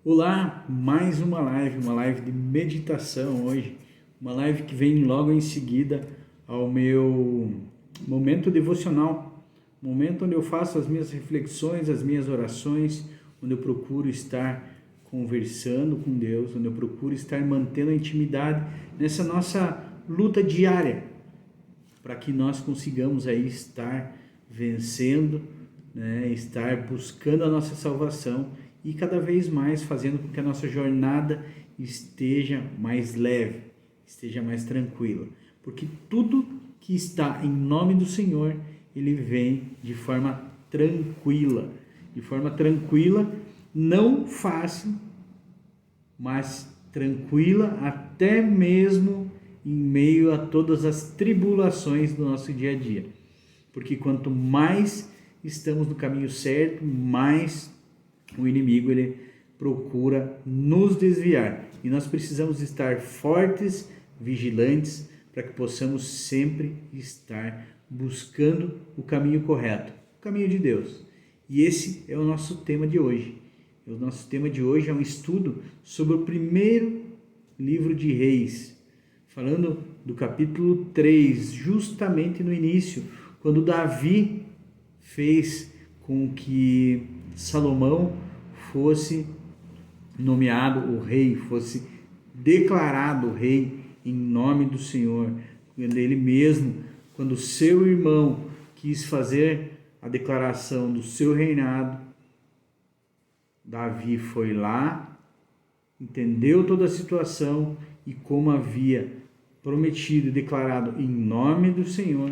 Olá, mais uma live de meditação hoje, uma live que vem logo em seguida ao meu momento devocional, momento onde eu faço as minhas reflexões, as minhas orações, onde eu procuro estar conversando com Deus, onde eu procuro estar mantendo a intimidade nessa nossa luta diária, para que nós consigamos aí estar vencendo, né, estar buscando a nossa salvação e cada vez mais fazendo com que a nossa jornada esteja mais leve, esteja mais tranquila. Porque tudo que está em nome do Senhor, ele vem de forma tranquila. De forma tranquila, não fácil, mas tranquila até mesmo em meio a todas as tribulações do nosso dia a dia. Porque quanto mais estamos no caminho certo, mais o inimigo ele procura nos desviar. E nós precisamos estar fortes, vigilantes, para que possamos sempre estar buscando o caminho correto, o caminho de Deus. E esse é o nosso tema de hoje. O nosso tema de hoje é um estudo sobre o primeiro livro de Reis, falando do capítulo 3, justamente no início, quando Davi fez com que Salomão fosse nomeado o rei, fosse declarado o rei em nome do Senhor. Ele mesmo, quando seu irmão quis fazer a declaração do seu reinado, Davi foi lá, entendeu toda a situação e como havia prometido e declarado em nome do Senhor,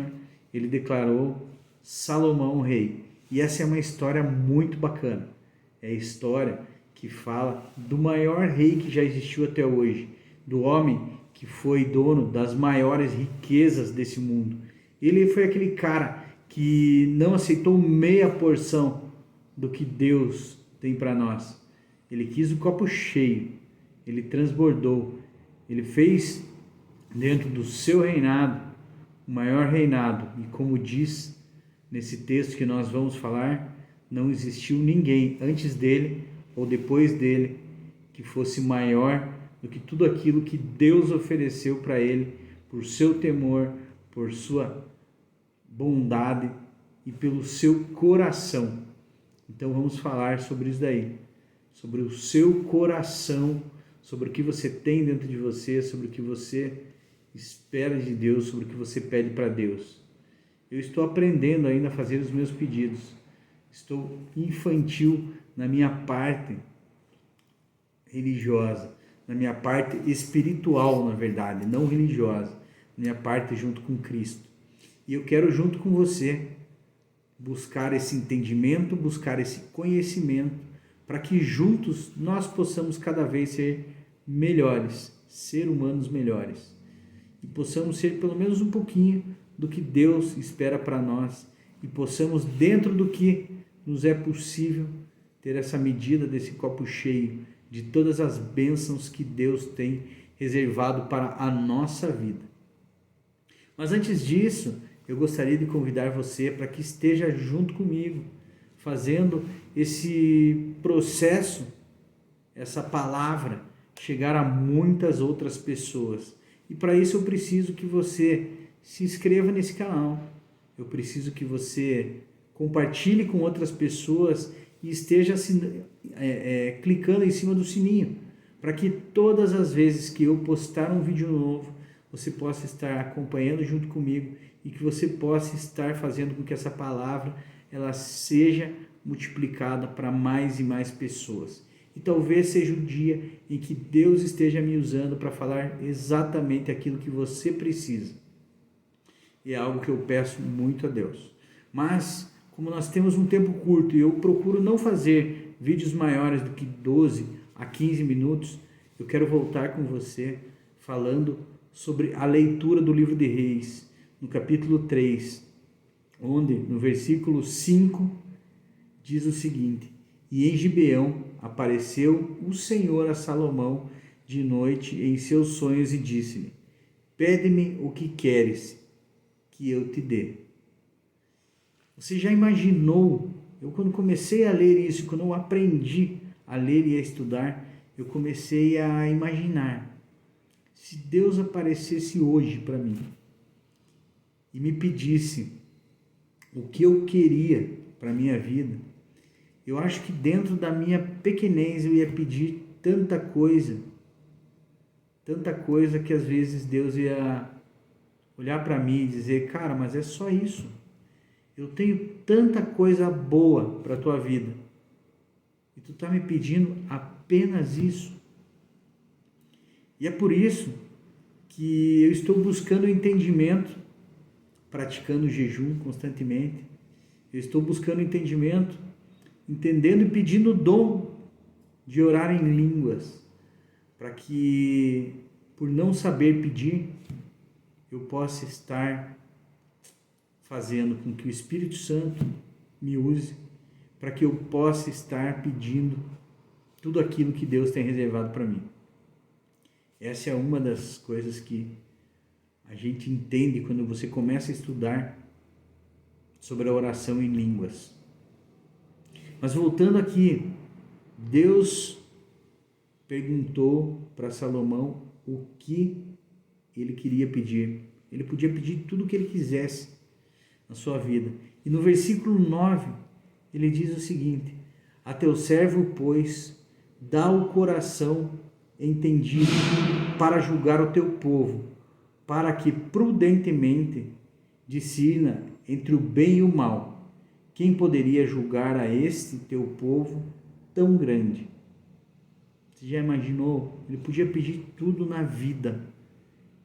ele declarou Salomão rei. E essa é uma história muito bacana. É a história que fala do maior rei que já existiu até hoje, do homem que foi dono das maiores riquezas desse mundo. Ele foi aquele cara que não aceitou meia porção do que Deus tem para nós. Ele quis o copo cheio, ele transbordou, ele fez dentro do seu reinado o maior reinado. E como diz nesse texto que nós vamos falar, não existiu ninguém antes dele ou depois dele que fosse maior do que tudo aquilo que Deus ofereceu para ele, por seu temor, por sua bondade e pelo seu coração. Então vamos falar sobre isso daí, sobre o seu coração, sobre o que você tem dentro de você, sobre o que você espera de Deus, sobre o que você pede para Deus. Eu estou aprendendo ainda a fazer os meus pedidos. Estou infantil na minha parte religiosa, na minha parte espiritual, na verdade, não religiosa, na minha parte junto com Cristo. E eu quero junto com você buscar esse entendimento, buscar esse conhecimento, para que juntos nós possamos cada vez ser melhores, ser humanos melhores. E possamos ser pelo menos um pouquinho do que Deus espera para nós e possamos, dentro do que nos é possível, ter essa medida desse copo cheio de todas as bênçãos que Deus tem reservado para a nossa vida. Mas antes disso, eu gostaria de convidar você para que esteja junto comigo, fazendo esse processo, essa palavra, chegar a muitas outras pessoas. E para isso eu preciso que você se inscreva nesse canal. Eu preciso que você compartilhe com outras pessoas e esteja clicando em cima do sininho, para que todas as vezes que eu postar um vídeo novo, você possa estar acompanhando junto comigo e que você possa estar fazendo com que essa palavra ela seja multiplicada para mais e mais pessoas. E talvez seja o dia em que Deus esteja me usando para falar exatamente aquilo que você precisa. E é algo que eu peço muito a Deus. Mas, como nós temos um tempo curto e eu procuro não fazer vídeos maiores do que 12 a 15 minutos, eu quero voltar com você falando sobre a leitura do livro de Reis, no capítulo 3, onde no versículo 5 diz o seguinte: E em Gibeão apareceu o Senhor a Salomão de noite em seus sonhos e disse-lhe: Pede-me o que queres que eu te dê. Você já imaginou? Eu quando comecei a ler isso, quando eu aprendi a ler e a estudar, eu comecei a imaginar, se Deus aparecesse hoje para mim e me pedisse o que eu queria para a minha vida, eu acho que dentro da minha pequenez eu ia pedir tanta coisa que às vezes Deus ia olhar para mim e dizer, cara, mas é só isso. Eu tenho tanta coisa boa para a tua vida e tu está me pedindo apenas isso. E é por isso que eu estou buscando entendimento, praticando jejum constantemente. Eu estou buscando entendimento, entendendo e pedindo o dom de orar em línguas, para que, por não saber pedir, eu possa estar fazendo com que o Espírito Santo me use, para que eu possa estar pedindo tudo aquilo que Deus tem reservado para mim. Essa é uma das coisas que a gente entende quando você começa a estudar sobre a oração em línguas. Mas voltando aqui, Deus perguntou para Salomão o que ele queria pedir. Ele podia pedir tudo o que ele quisesse na sua vida. E no versículo 9, ele diz o seguinte: a teu servo, pois, dá o coração entendido para julgar o teu povo, para que prudentemente discirna entre o bem e o mal. Quem poderia julgar a este teu povo tão grande? Você já imaginou? Ele podia pedir tudo na vida,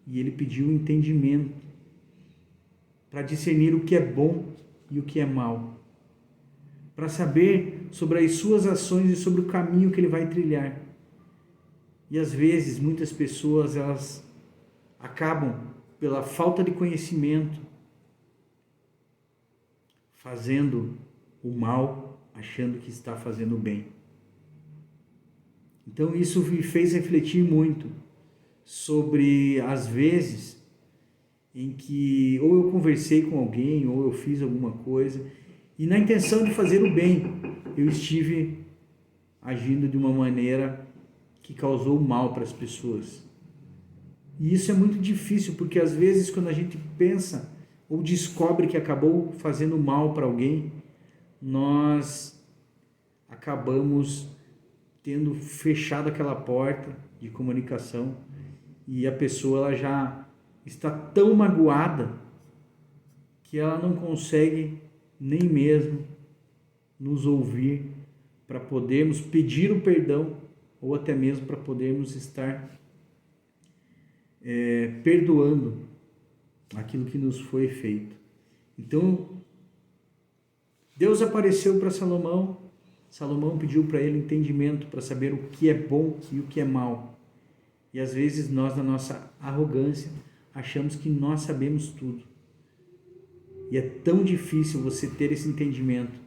e ele pediu o entendimento para discernir o que é bom e o que é mal, para saber sobre as suas ações e sobre o caminho que ele vai trilhar. E às vezes muitas pessoas, elas acabam, pela falta de conhecimento, fazendo o mal, achando que está fazendo o bem. Então isso me fez refletir muito sobre as vezes em que ou eu conversei com alguém, ou eu fiz alguma coisa, e na intenção de fazer o bem, eu estive agindo de uma maneira que causou mal para as pessoas. E isso é muito difícil, porque às vezes quando a gente pensa ou descobre que acabou fazendo mal para alguém, nós acabamos tendo fechado aquela porta de comunicação, e a pessoa ela já está tão magoada que ela não consegue nem mesmo nos ouvir para podermos pedir o perdão, ou até mesmo para podermos estar perdoando aquilo que nos foi feito. Então, Deus apareceu para Salomão. Salomão pediu para ele entendimento para saber o que é bom e o que é mal. E às vezes nós, na nossa arrogância, achamos que nós sabemos tudo. E é tão difícil você ter esse entendimento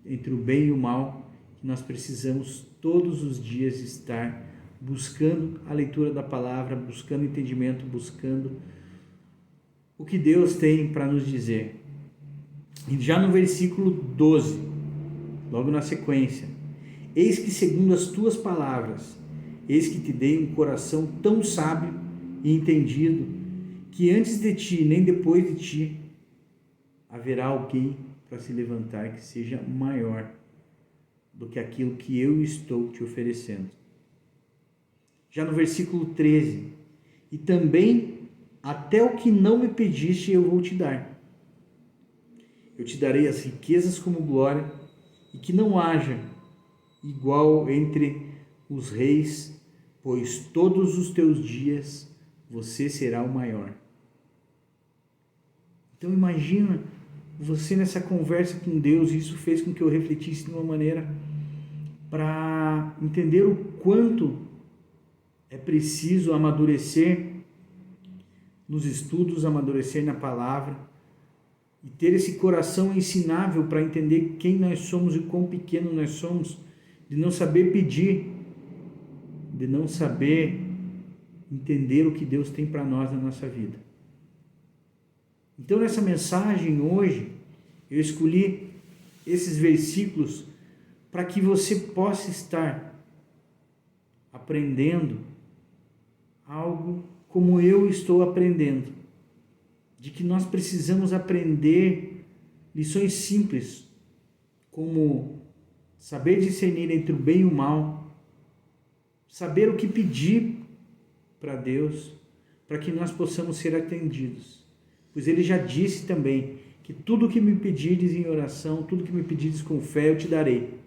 entre o bem e o mal, que nós precisamos todos os dias estar buscando a leitura da palavra, buscando entendimento, buscando o que Deus tem para nos dizer. E já no versículo 12, logo na sequência: eis que segundo as tuas palavras, eis que te dei um coração tão sábio e entendido, que antes de ti, nem depois de ti, haverá alguém para se levantar que seja maior do que aquilo que eu estou te oferecendo. Já no versículo 13: e também até o que não me pediste eu vou te dar. Eu te darei as riquezas como glória, e que não haja igual entre os reis, pois todos os teus dias você será o maior. Então imagina você nessa conversa com Deus, e isso fez com que eu refletisse de uma maneira para entender o quanto é preciso amadurecer nos estudos, amadurecer na palavra, e ter esse coração ensinável para entender quem nós somos e quão pequeno nós somos, de não saber pedir, de não saber entender o que Deus tem para nós na nossa vida. Então, nessa mensagem hoje, eu escolhi esses versículos para que você possa estar aprendendo algo como eu estou aprendendo, de que nós precisamos aprender lições simples, como saber discernir entre o bem e o mal, saber o que pedir para Deus, para que nós possamos ser atendidos. Pois Ele já disse também que tudo que me pedires em oração, tudo que me pedires com fé, eu te darei.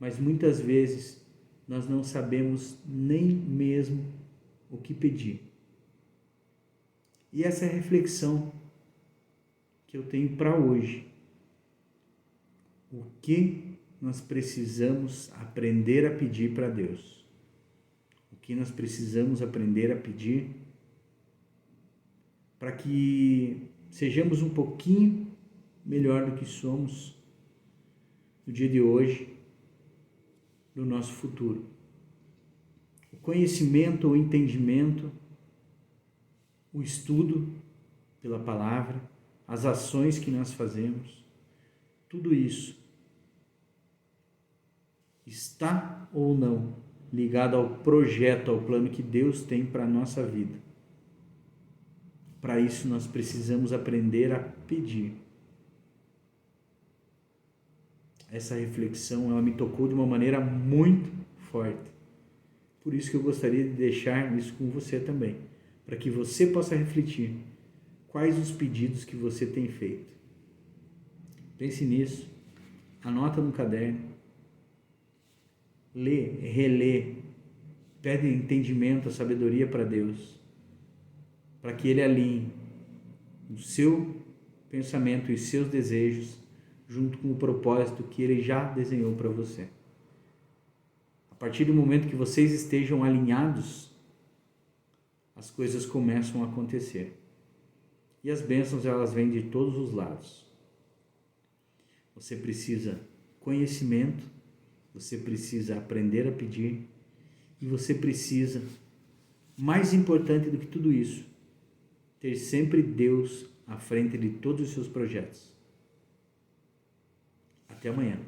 Mas muitas vezes nós não sabemos nem mesmo o que pedir. E essa é a reflexão que eu tenho para hoje. O que nós precisamos aprender a pedir para Deus? O que nós precisamos aprender a pedir para que sejamos um pouquinho melhor do que somos no dia de hoje, no nosso futuro. O conhecimento, o entendimento, o estudo pela palavra, as ações que nós fazemos, tudo isso está ou não ligado ao projeto, ao plano que Deus tem para a nossa vida. Para isso nós precisamos aprender a pedir. Essa reflexão, ela me tocou de uma maneira muito forte. Por isso que eu gostaria de deixar isso com você também, para que você possa refletir quais os pedidos que você tem feito. Pense nisso, anota no caderno, lê, relê, pede entendimento, sabedoria para Deus, para que Ele alinhe o seu pensamento e seus desejos junto com o propósito que Ele já desenhou para você. A partir do momento que vocês estejam alinhados, as coisas começam a acontecer. E as bênçãos, elas vêm de todos os lados. Você precisa conhecimento, você precisa aprender a pedir, e você precisa, mais importante do que tudo isso, ter sempre Deus à frente de todos os seus projetos. Até amanhã.